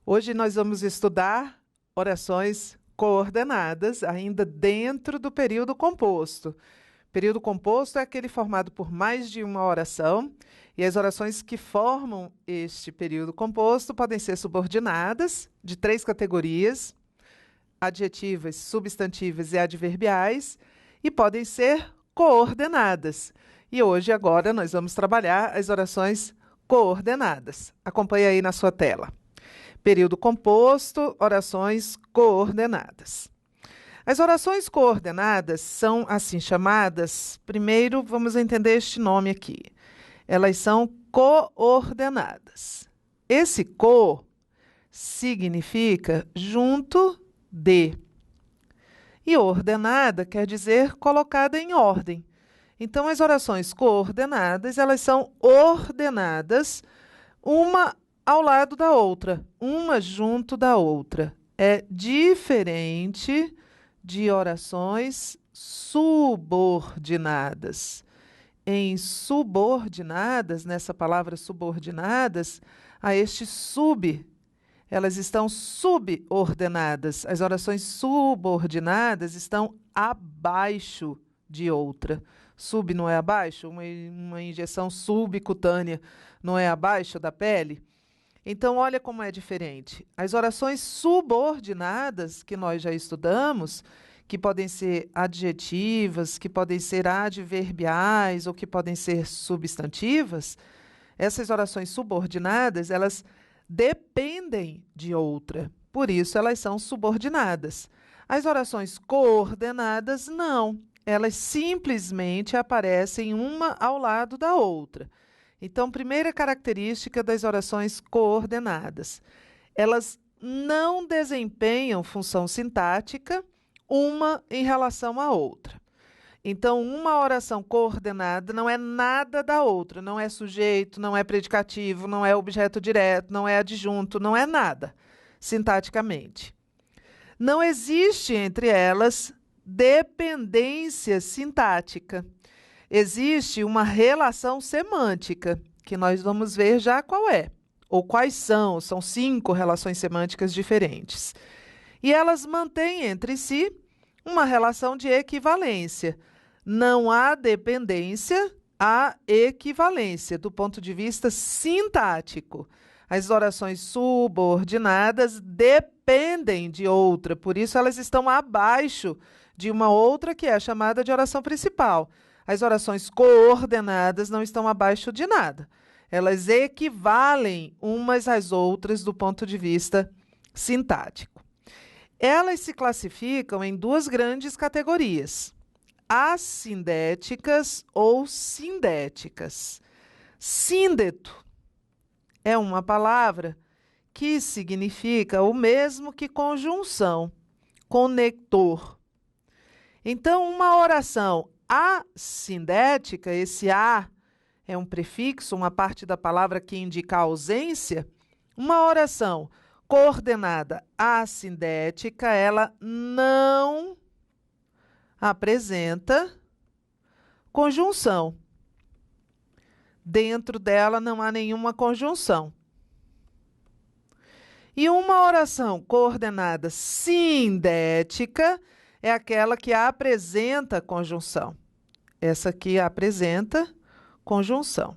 Hoje nós vamos estudar orações coordenadas, ainda dentro do período composto. Período composto é aquele formado por mais de uma oração, e as orações que formam este período composto podem ser subordinadas, de três categorias: adjetivas, substantivas e adverbiais, e podem ser coordenadas. E hoje, agora, nós vamos trabalhar as orações coordenadas. Acompanhe aí na sua tela. Período composto, orações coordenadas. As orações coordenadas são assim chamadas. Primeiro, vamos entender este nome aqui. Elas são coordenadas. Esse co significa junto de. E ordenada quer dizer colocada em ordem. Então, as orações coordenadas, elas são ordenadas uma ao lado da outra, uma junto da outra. É diferente de orações subordinadas. Em subordinadas, nessa palavra subordinadas, a este sub, elas estão subordenadas. As orações subordinadas estão abaixo de outra. Sub não é abaixo? Uma injeção subcutânea não é abaixo da pele? Então, olha como é diferente. As orações subordinadas, que nós já estudamos, que podem ser adjetivas, que podem ser adverbiais ou que podem ser substantivas, essas orações subordinadas, elas dependem de outra. Por isso, elas são subordinadas. As orações coordenadas, não. Elas simplesmente aparecem uma ao lado da outra. Então, primeira característica das orações coordenadas: elas não desempenham função sintática uma em relação à outra. Então, uma oração coordenada não é nada da outra, não é sujeito, não é predicativo, não é objeto direto, não é adjunto, não é nada, sintaticamente. Não existe entre elas dependência sintática. Existe uma relação semântica, que nós vamos ver já qual é, ou quais são. São 5 relações semânticas diferentes. E elas mantêm entre si uma relação de equivalência. Não há dependência, há equivalência, do ponto de vista sintático. As orações subordinadas dependem de outra, por isso elas estão abaixo de uma outra que é chamada de oração principal. As orações coordenadas não estão abaixo de nada. Elas equivalem umas às outras do ponto de vista sintático. Elas se classificam em 2 grandes categorias: assindéticas ou sindéticas. Síndeto é uma palavra que significa o mesmo que conjunção, conector. Então, uma oração assindética, esse a é um prefixo, uma parte da palavra que indica a ausência. Uma oração coordenada assindética, ela não apresenta conjunção. Dentro dela não há nenhuma conjunção. E uma oração coordenada sindética é aquela que apresenta conjunção. Essa aqui apresenta conjunção.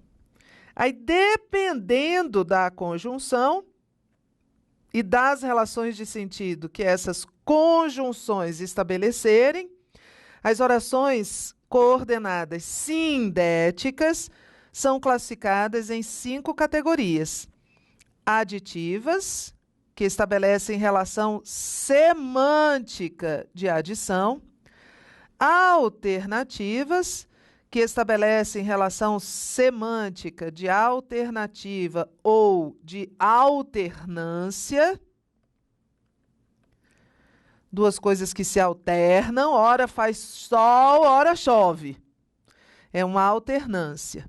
Aí, dependendo da conjunção e das relações de sentido que essas conjunções estabelecerem, as orações coordenadas sindéticas são classificadas em 5 categorias: aditivas, que estabelecem relação semântica de adição; alternativas, que estabelecem relação semântica de alternativa ou de alternância. 2 coisas que se alternam, ora faz sol, ora chove. É uma alternância.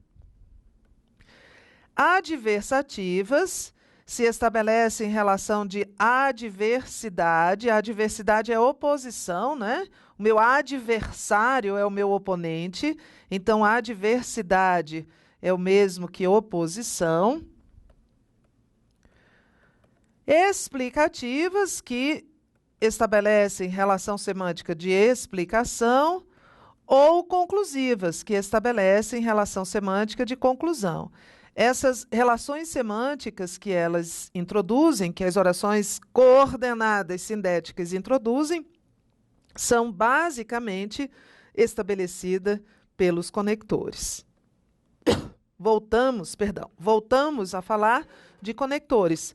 Adversativas se estabelecem relação de adversidade. A adversidade é oposição, né? O meu adversário é o meu oponente, então a adversidade é o mesmo que oposição. Explicativas, que estabelecem relação semântica de explicação, ou conclusivas, que estabelecem relação semântica de conclusão. Essas relações semânticas que elas introduzem, que as orações coordenadas sindéticas introduzem, são basicamente estabelecidas pelos conectores. Voltamos a falar de conectores.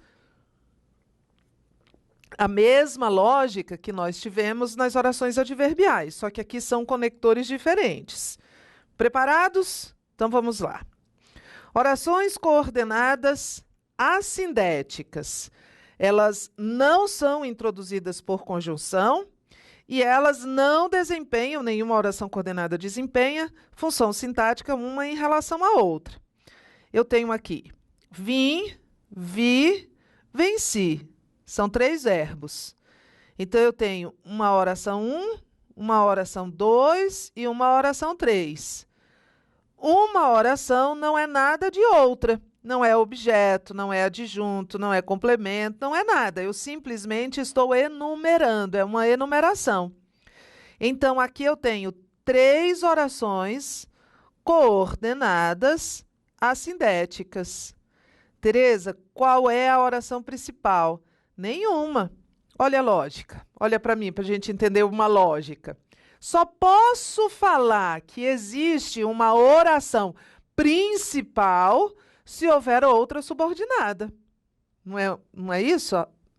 A mesma lógica que nós tivemos nas orações adverbiais, só que aqui são conectores diferentes. Preparados? Então vamos lá. Orações coordenadas assindéticas. Elas não são introduzidas por conjunção e elas não desempenham, nenhuma oração coordenada desempenha, função sintática uma em relação à outra. Eu tenho aqui vim, vi, venci. São 3 verbos. Então, eu tenho uma oração 1, uma oração 2 e uma oração 3. Uma oração não é nada de outra. Não é objeto, não é adjunto, não é complemento, não é nada. Eu simplesmente estou enumerando, é uma enumeração. Então, aqui eu tenho 3 orações coordenadas assindéticas. Tereza, qual é a oração principal? Nenhuma. Olha a lógica. Olha para mim, para a gente entender uma lógica. Só posso falar que existe uma oração principal se houver outra subordinada. Não é isso?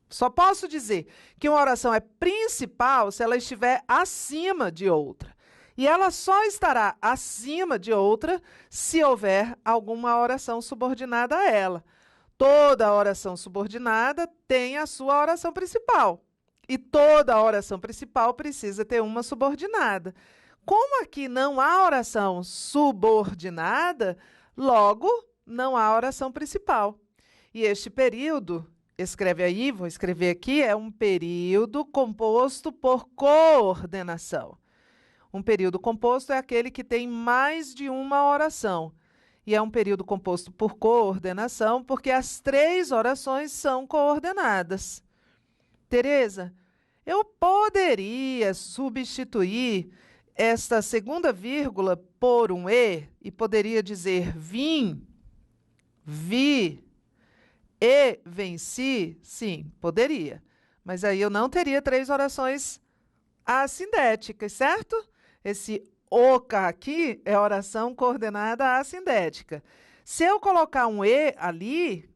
Só posso dizer que uma oração é principal se ela estiver acima de outra. E ela só estará acima de outra se houver alguma oração subordinada a ela. Toda oração subordinada tem a sua oração principal. E toda oração principal precisa ter uma subordinada. Como aqui não há oração subordinada, logo não há oração principal. E este período, escreve aí, vou escrever aqui, é um período composto por coordenação. Um período composto é aquele que tem mais de uma oração. E é um período composto por coordenação, porque as 3 orações são coordenadas. Tereza, eu poderia substituir esta segunda vírgula por um e poderia dizer vim, vi e venci? Sim, poderia. Mas aí eu não teria 3 orações assindéticas, certo? Esse oca aqui é oração coordenada assindética. Se eu colocar um e ali,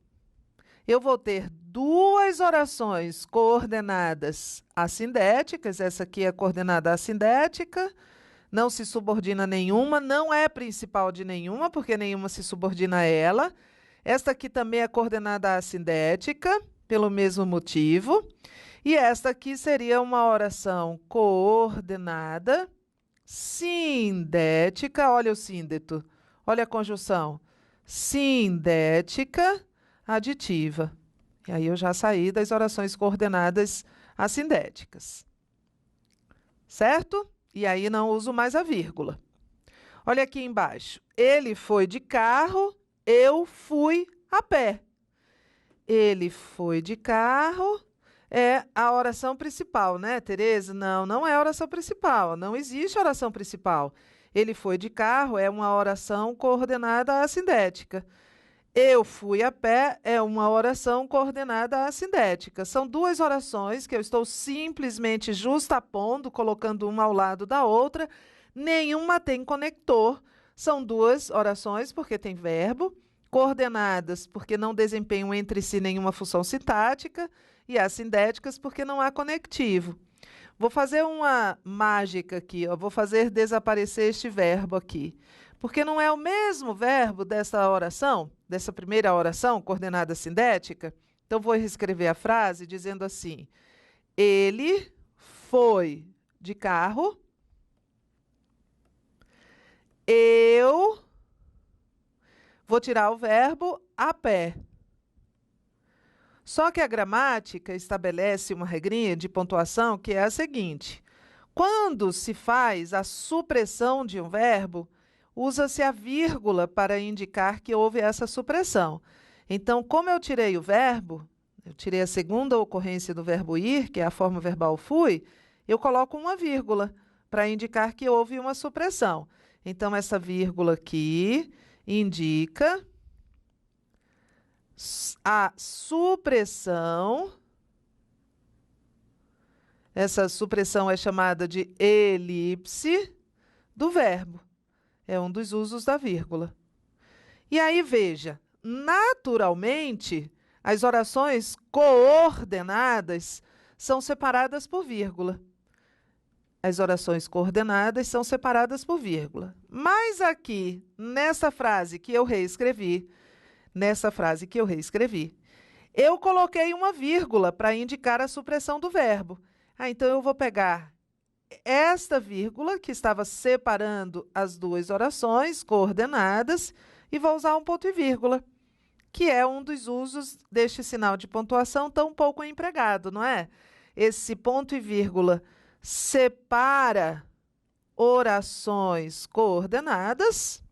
eu vou ter 2 orações coordenadas assindéticas. Essa aqui é coordenada assindética, não se subordina nenhuma, não é principal de nenhuma, porque nenhuma se subordina a ela. Esta aqui também é coordenada assindética, pelo mesmo motivo. E esta aqui seria uma oração coordenada sindética, olha o síndeto, olha a conjunção, sindética aditiva. E aí eu já saí das orações coordenadas assindéticas. Certo? E aí não uso mais a vírgula. Olha aqui embaixo. Ele foi de carro, eu fui a pé. Ele foi de carro, é a oração principal, né, Tereza? Não, não é a oração principal, não existe oração principal. Ele foi de carro é uma oração coordenada assindética. Eu fui a pé é uma oração coordenada assindética. São 2 orações que eu estou simplesmente justapondo, colocando uma ao lado da outra. Nenhuma tem conector. São 2 orações porque tem verbo, coordenadas porque não desempenham entre si nenhuma função sintática, e assindéticas porque não há conectivo. Vou fazer uma mágica aqui, ó. Vou fazer desaparecer este verbo aqui, porque não é o mesmo verbo dessa oração, dessa primeira oração, coordenada sindética. Então, vou reescrever a frase dizendo assim: ele foi de carro, eu vou tirar o verbo a pé. Só que a gramática estabelece uma regrinha de pontuação que é a seguinte: quando se faz a supressão de um verbo, usa-se a vírgula para indicar que houve essa supressão. Então, como eu tirei o verbo, eu tirei a segunda ocorrência do verbo ir, que é a forma verbal fui, eu coloco uma vírgula para indicar que houve uma supressão. Então, essa vírgula aqui indica a supressão. Essa supressão é chamada de elipse do verbo. É um dos usos da vírgula. E aí, veja, naturalmente, as orações coordenadas são separadas por vírgula. As orações coordenadas são separadas por vírgula. Mas aqui, nessa frase que eu reescrevi, eu coloquei uma vírgula para indicar a supressão do verbo. Então, eu vou pegar esta vírgula que estava separando as duas orações coordenadas e vou usar um ponto e vírgula, que é um dos usos deste sinal de pontuação tão pouco empregado, não é? Esse ponto e vírgula separa orações coordenadas,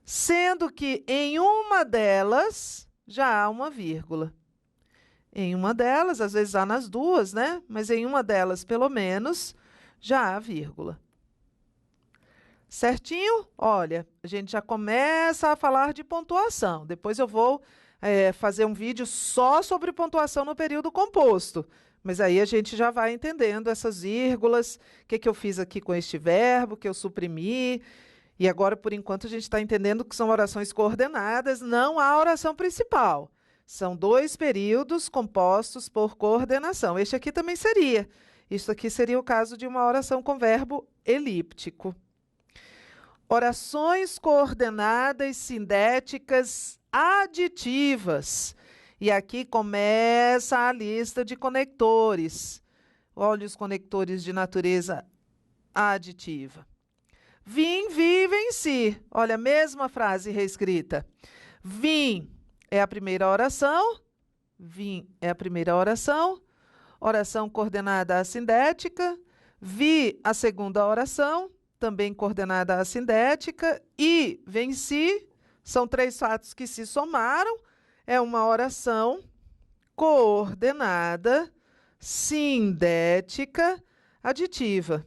sendo que em uma delas já há uma vírgula. Em uma delas, às vezes há nas duas, né? Mas em uma delas, pelo menos, já há vírgula. Certinho? Olha, a gente já começa a falar de pontuação. Depois eu vou fazer um vídeo só sobre pontuação no período composto. Mas aí a gente já vai entendendo essas vírgulas, o que eu fiz aqui com este verbo, que eu suprimi. E agora, por enquanto, a gente está entendendo que são orações coordenadas, não há oração principal. São dois períodos compostos por coordenação. Este aqui também seria. Isso aqui seria o caso de uma oração com verbo elíptico. Orações coordenadas sindéticas aditivas. E aqui começa a lista de conectores. Olha os conectores de natureza aditiva. Vim, vi, venci. Olha a mesma frase reescrita. Vim é a primeira oração. Vim é a primeira oração. Oração coordenada assindética. Vi a segunda oração, também coordenada assindética. E venci, são três fatos que se somaram. É uma oração coordenada sindética aditiva.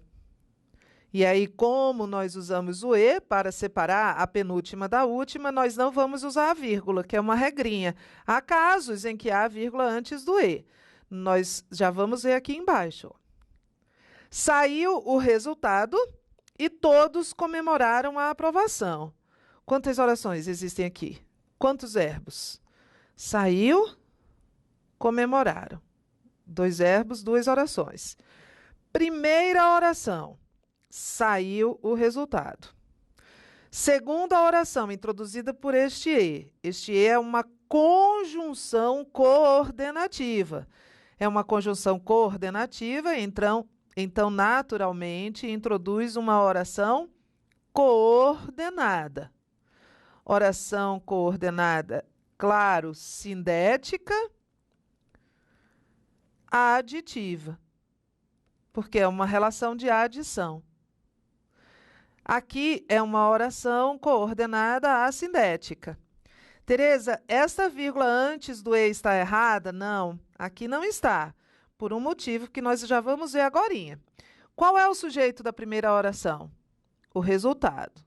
E aí, como nós usamos o E para separar a penúltima da última, nós não vamos usar a vírgula, que é uma regrinha. Há casos em que há a vírgula antes do E. Nós já vamos ver aqui embaixo. Saiu o resultado e todos comemoraram a aprovação. Quantas orações existem aqui? Quantos verbos? Saiu, comemoraram. Dois verbos, duas orações. Primeira oração. Saiu o resultado. Segunda oração, introduzida por este E. Este E é uma conjunção coordenativa. É uma conjunção coordenativa, então naturalmente, introduz uma oração coordenada. Oração coordenada, claro, sindética, aditiva, porque é uma relação de adição. Aqui é uma oração coordenada assindética. Tereza, esta vírgula antes do E está errada? Não, aqui não está, por um motivo que nós já vamos ver agorinha. Qual é o sujeito da primeira oração? O resultado.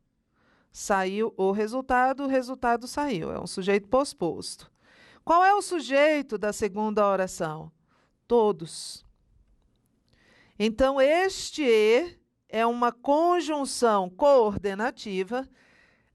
Saiu o resultado saiu, é um sujeito posposto. Qual é o sujeito da segunda oração? Todos. Então, este E é uma conjunção coordenativa,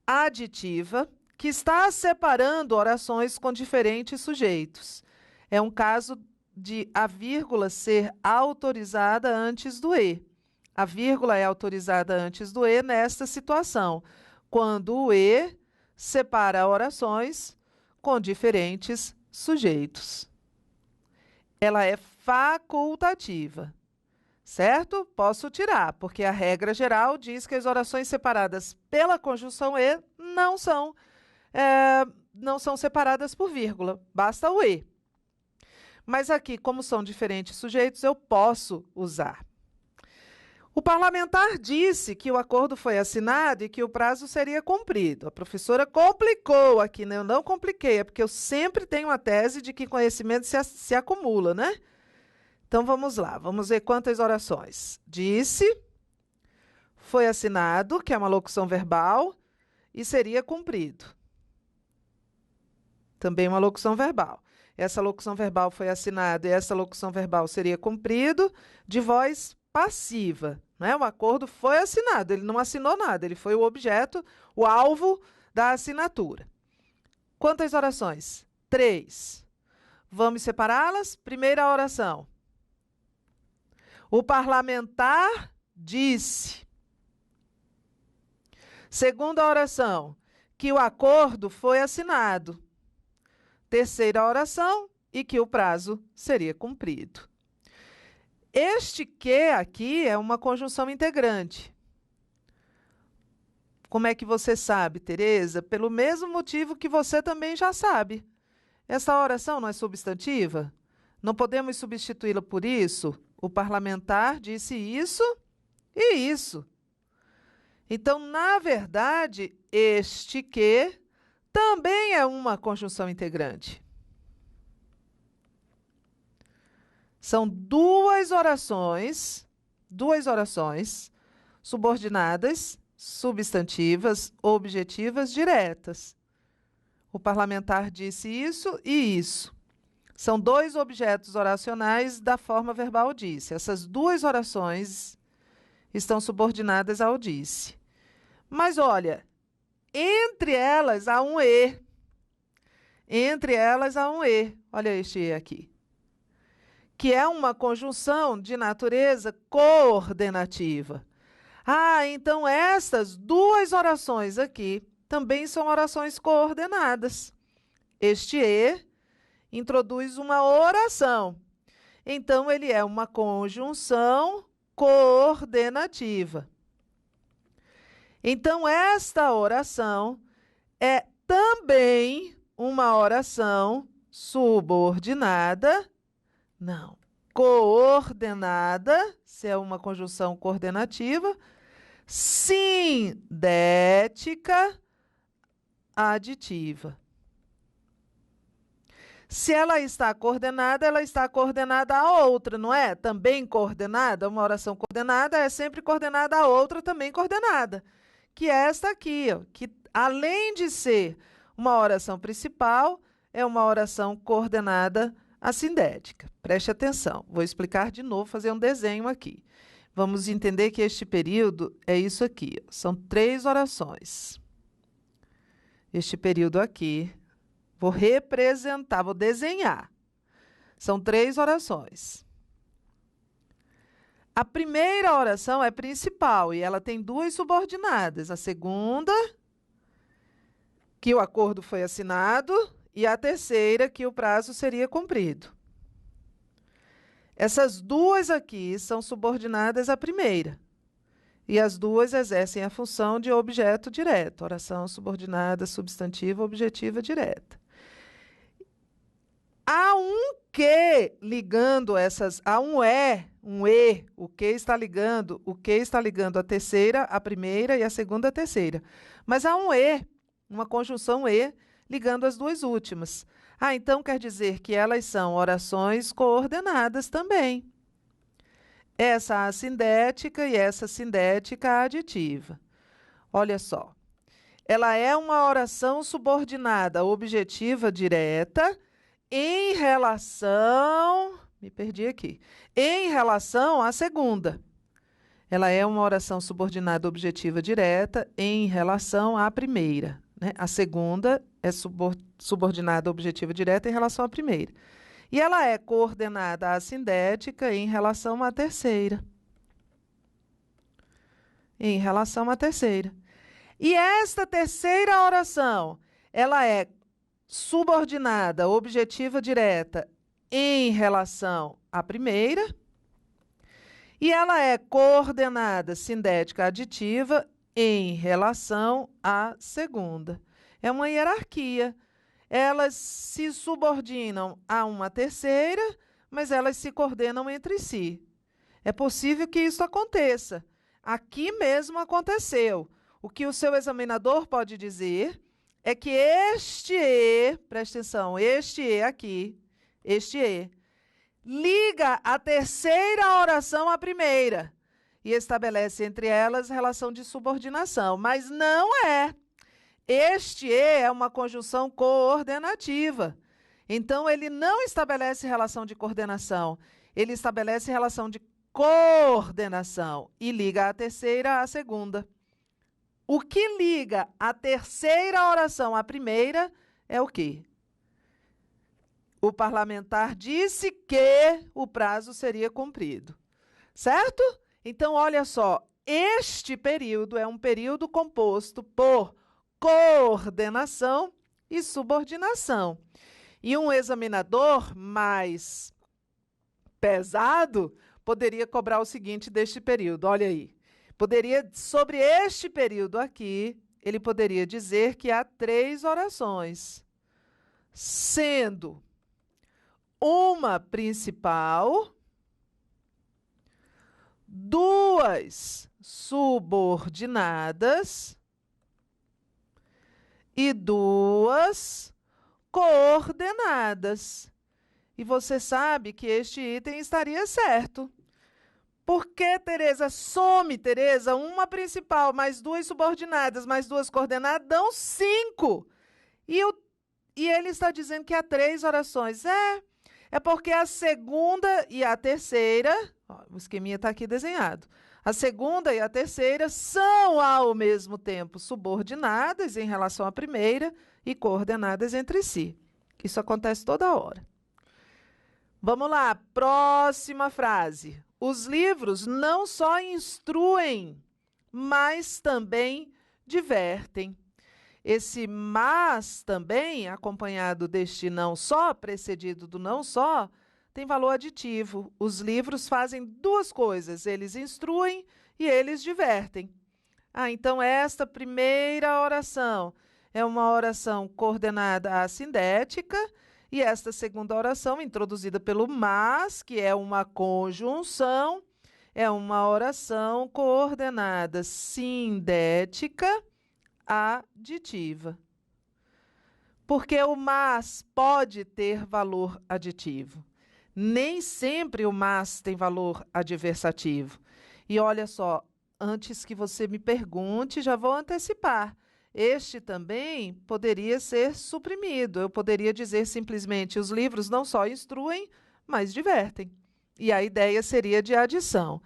aditiva, que está separando orações com diferentes sujeitos. É um caso de a vírgula ser autorizada antes do E. A vírgula é autorizada antes do E nesta situação, quando o E separa orações com diferentes sujeitos. Ela é facultativa. Certo? Posso tirar, porque a regra geral diz que as orações separadas pela conjunção E não são separadas por vírgula, basta o E. Mas aqui, como são diferentes sujeitos, eu posso usar. O parlamentar disse que o acordo foi assinado e que o prazo seria cumprido. A professora complicou aqui, né? Eu não compliquei, é porque eu sempre tenho a tese de que conhecimento se acumula, né? Então vamos lá, vamos ver quantas orações. Disse, foi assinado, que é uma locução verbal, e seria cumprido. Também uma locução verbal. Essa locução verbal foi assinada e essa locução verbal seria cumprido de voz passiva, né? O acordo foi assinado, ele não assinou nada, ele foi o objeto, o alvo da assinatura. Quantas orações? 3. Vamos separá-las? Primeira oração. O parlamentar disse. Segunda oração, que o acordo foi assinado. Terceira oração, e que o prazo seria cumprido. Este que aqui é uma conjunção integrante. Como é que você sabe, Tereza? Pelo mesmo motivo que você também já sabe. Essa oração não é substantiva? Não podemos substituí-la por isso? O parlamentar disse isso e isso. Então, na verdade, este que também é uma conjunção integrante. São duas orações subordinadas, substantivas, objetivas, diretas. O parlamentar disse isso e isso. São dois objetos oracionais da forma verbal disse. Essas duas orações estão subordinadas ao disse. Mas olha, entre elas há um e. Entre elas há um e. Olha este e aqui. Que é uma conjunção de natureza coordenativa. Ah, então estas duas orações aqui também são orações coordenadas. Este e introduz uma oração. Então, ele é uma conjunção coordenativa. Então, esta oração é também uma oração subordinada. Não, coordenada, se é uma conjunção coordenativa, sindética, aditiva. Se ela está coordenada a outra, não é? Também coordenada, uma oração coordenada é sempre coordenada a outra também coordenada, que é esta aqui, ó, que além de ser uma oração principal, é uma oração coordenada assindética. Preste atenção, vou explicar de novo, fazer um desenho aqui. Vamos entender que este período é isso aqui, ó. São 3 orações. Este período aqui, vou representar, vou desenhar. São 3 orações. A primeira oração é principal e ela tem 2 subordinadas. A segunda, que o acordo foi assinado, e a terceira, que o prazo seria cumprido. Essas 2 aqui são subordinadas à primeira. E as 2 exercem a função de objeto direto. Oração subordinada, substantiva, objetiva direta. Há um que ligando essas, há um e, o que está ligando a terceira, a primeira e a segunda a terceira. Mas há um e, uma conjunção e, ligando as 2 últimas. Ah, então quer dizer que elas são orações coordenadas também. Essa assindética e essa sindética aditiva. Olha só, ela é uma oração subordinada objetiva direta em relação, me perdi aqui, em relação à segunda. Ela é uma oração subordinada objetiva direta em relação à primeira, né? A segunda é subordinada objetiva direta em relação à primeira. E ela é coordenada assindética em relação à terceira. Em relação à terceira. E esta terceira oração, ela é subordinada objetiva direta em relação à primeira. E ela é coordenada sindética aditiva em relação à segunda. É uma hierarquia. Elas se subordinam a uma terceira, mas elas se coordenam entre si. É possível que isso aconteça. Aqui mesmo aconteceu. O que o seu examinador pode dizer é que este E, presta atenção, este E aqui, este E, liga a terceira oração à primeira e estabelece entre elas relação de subordinação, mas não é. Este E é uma conjunção coordenativa. Então, ele não estabelece relação de coordenação, ele estabelece relação de coordenação e liga a terceira à segunda. O que liga a terceira oração à primeira é o quê? O parlamentar disse que o prazo seria cumprido, certo? Então, olha só, este período é um período composto por coordenação e subordinação. E um examinador mais pesado poderia cobrar o seguinte deste período, olha aí. Sobre este período aqui, ele poderia dizer que há 3 orações, sendo uma principal, 2 subordinadas e 2 coordenadas. E você sabe que este item estaria certo. Porque, Tereza, some, Tereza, uma principal mais 2 subordinadas mais 2 coordenadas dão 5. E ele está dizendo que há 3 orações. É porque a segunda e a terceira, ó, o esqueminha está aqui desenhado. A segunda e a terceira são, ao mesmo tempo, subordinadas em relação à primeira e coordenadas entre si. Isso acontece toda hora. Vamos lá, próxima frase. Os livros não só instruem, mas também divertem. Esse mas também, acompanhado deste não só, precedido do não só, tem valor aditivo. Os livros fazem 2 coisas, eles instruem e eles divertem. Então esta primeira oração é uma oração coordenada assindética, e esta segunda oração, introduzida pelo mas, que é uma conjunção, é uma oração coordenada sindética aditiva. Porque o mas pode ter valor aditivo. Nem sempre o mas tem valor adversativo. E olha só, antes que você me pergunte, já vou antecipar. Este também poderia ser suprimido. Eu poderia dizer simplesmente, os livros não só instruem, mas divertem. E a ideia seria de adição.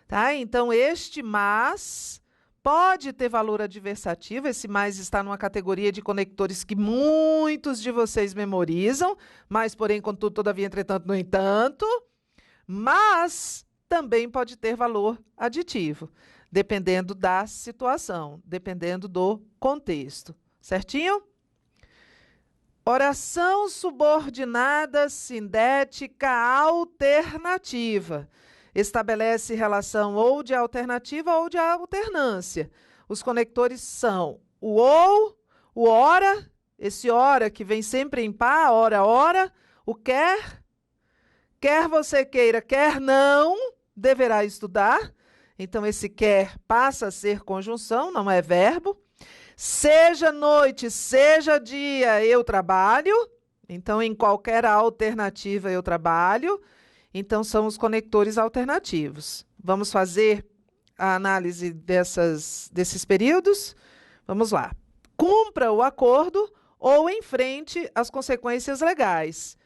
Tá? Então, este mas pode ter valor adversativo. Esse mais está numa categoria de conectores que muitos de vocês memorizam, mas, porém, contudo, todavia, entretanto, no entanto. Mas também pode ter valor aditivo, dependendo da situação, dependendo do contexto. Certinho? Oração subordinada sindética alternativa. Estabelece relação ou de alternativa ou de alternância. Os conectores são o ou, o ora, esse ora que vem sempre em par, ora, ora, o quer você queira, quer não, deverá estudar. Então, esse quer passa a ser conjunção, não é verbo. Seja noite, seja dia, eu trabalho. Então, em qualquer alternativa, eu trabalho. Então, são os conectores alternativos. Vamos fazer a análise desses períodos? Vamos lá. Cumpra o acordo ou enfrente as consequências legais.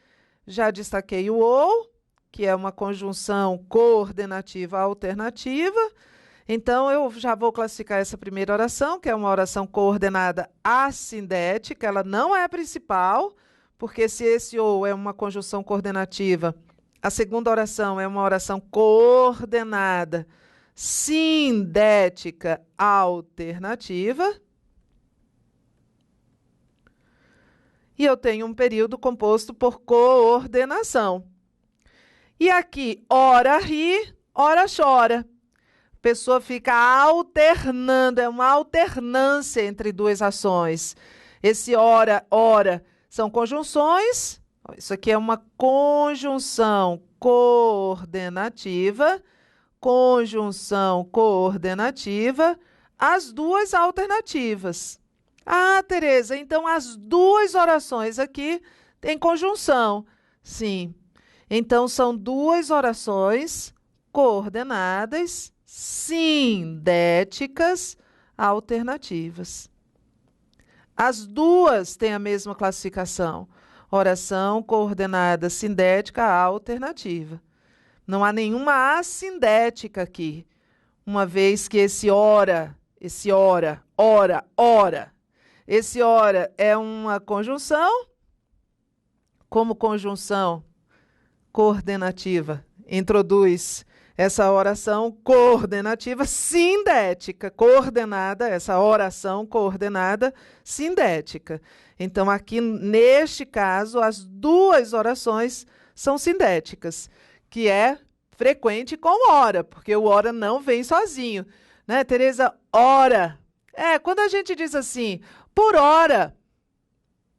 Já destaquei o ou, que é uma conjunção coordenativa alternativa. Então, eu já vou classificar essa primeira oração, que é uma oração coordenada assindética. Ela não é a principal, porque se esse ou é uma conjunção coordenativa, a segunda oração é uma oração coordenada sindética alternativa. E eu tenho um período composto por coordenação. E aqui, ora ri, ora chora. A pessoa fica alternando, é uma alternância entre 2 ações. Esse ora, ora, são conjunções. Isso aqui é uma conjunção coordenativa conjunção coordenativa, as duas alternativas. Ah, Tereza, então as duas orações aqui têm conjunção. Sim. Então são duas orações coordenadas sindéticas alternativas. As duas têm a mesma classificação. Oração coordenada sindética alternativa. Não há nenhuma assindética aqui, uma vez que esse ora, esse ora é uma conjunção, como conjunção coordenativa, introduz essa oração coordenativa sindética, coordenada, essa oração coordenada sindética. Então, aqui, neste caso, as duas orações são sindéticas, que é frequente com ora, porque o ora não vem sozinho. Né, Tereza? Ora. Quando a gente diz assim, por hora,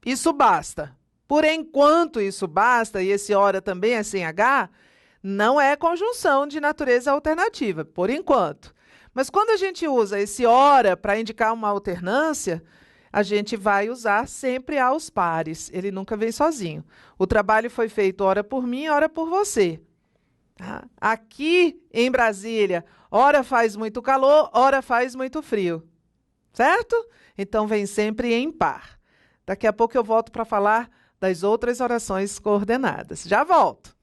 isso basta. Por enquanto isso basta, e esse ora também é sem H, não é conjunção de natureza alternativa, por enquanto. Mas quando a gente usa esse ora para indicar uma alternância, a gente vai usar sempre aos pares. Ele nunca vem sozinho. O trabalho foi feito ora por mim, ora por você. Tá? Aqui em Brasília, ora faz muito calor, ora faz muito frio. Certo? Então vem sempre em par. Daqui a pouco eu volto para falar das outras orações coordenadas. Já volto!